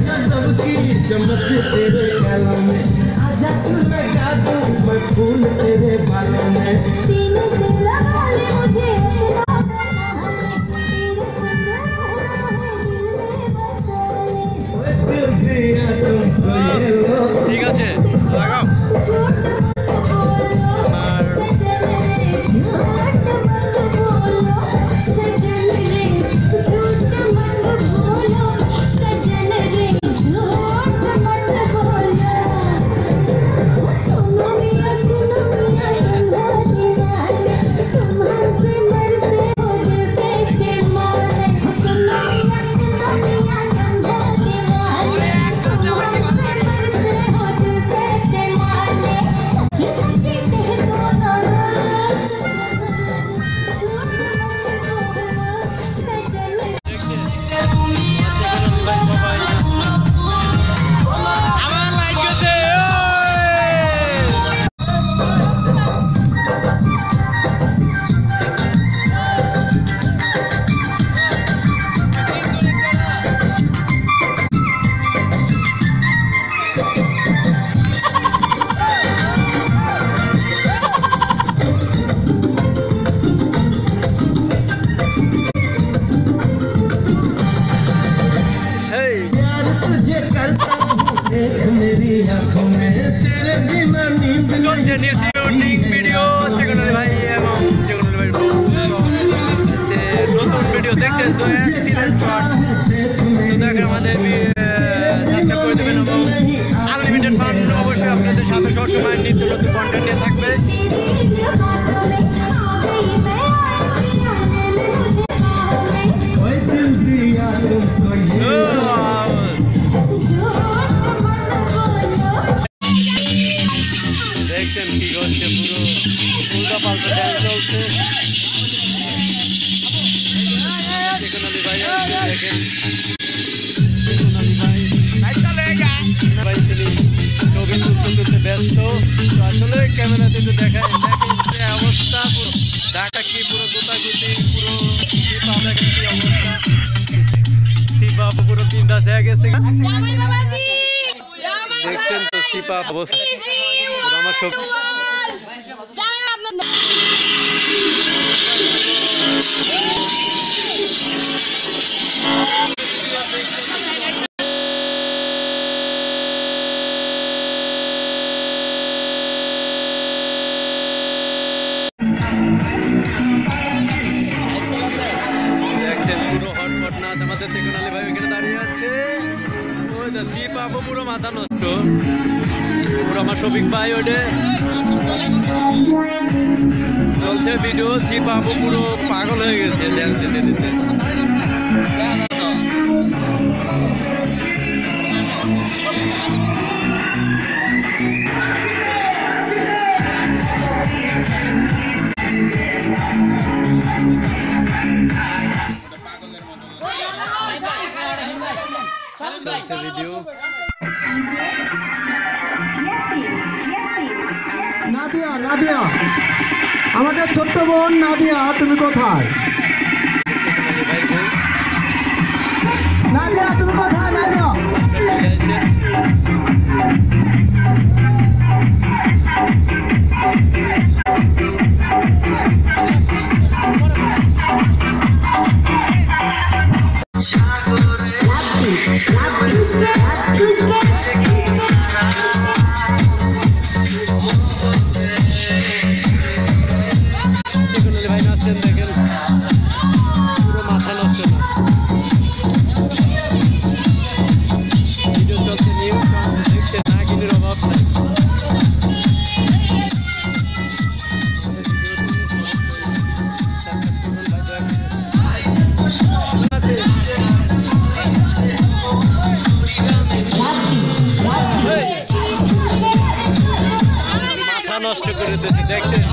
गजब की चमक तेरे गालों में, आजा तू लगा दूं मैं फूल तेरे बालों में। सीने से लगा ले मुझे ঠিক আছে লাগাও। ভিডিও চেকনালি ভাই এবং চেকনালি ভাই সে নতুন ভিডিও দেখছেন তো অ্যাক্সিডেন্ট শট তো দেখেন আমাদের সাবস্ক্রাইব করে দেবেন এবং আনলিমিটেড ফান অবশ্যই আপনাদের সাথে সবসময় নিত্য নতুন কন্টেন্ট নিয়ে থাকবে। দেখছেন কি হচ্ছে পুরো উল্টা পাল্টা ড্যান্স চলছে। চেকনালি ভাই দেখেন চেকনালি ভাই তিনি ছবি তুলতে ব্যস্ত। তো আসলে ক্যামেরাতে তো দেখায় দেখেন অবস্থা পুরো ঢাকা কি পুরো গোতাগুতি পুরো কি অবস্থা সিপা পুরো চিন্তা হয়ে গেছে। দেখছেন তো সিপা অবস্থা পুরো আমার সব দেখছেন পুরো হটপট নাচ আমাদের চেকনালি ভাই ওইখানে দাঁড়িয়ে আছে। ওই দা সিপা পুরো মাথা নষ্ট পুরো আমার শফিক ভাই ওইটা চলছে ভিডিও। সিপা পুরো পাগল হয়ে গেছে ড্যান্স দিতে দিতে। চলছে ভিডিও। নাদিয়া নাদিয়া আমাদের ছোট্ট বোন নাদিয়া, তুমি কোথায়? নাদিয়া তুমি কোথায়? নাদিয়া চেকনালি ভাই নাচছেন দেখেন পুরো মাথা নষ্ট না। ভিডিও চলছে নিউজ দেখছে না কিন্তু অভাব নাই। মাথা নষ্ট করে দিতে দেখছেন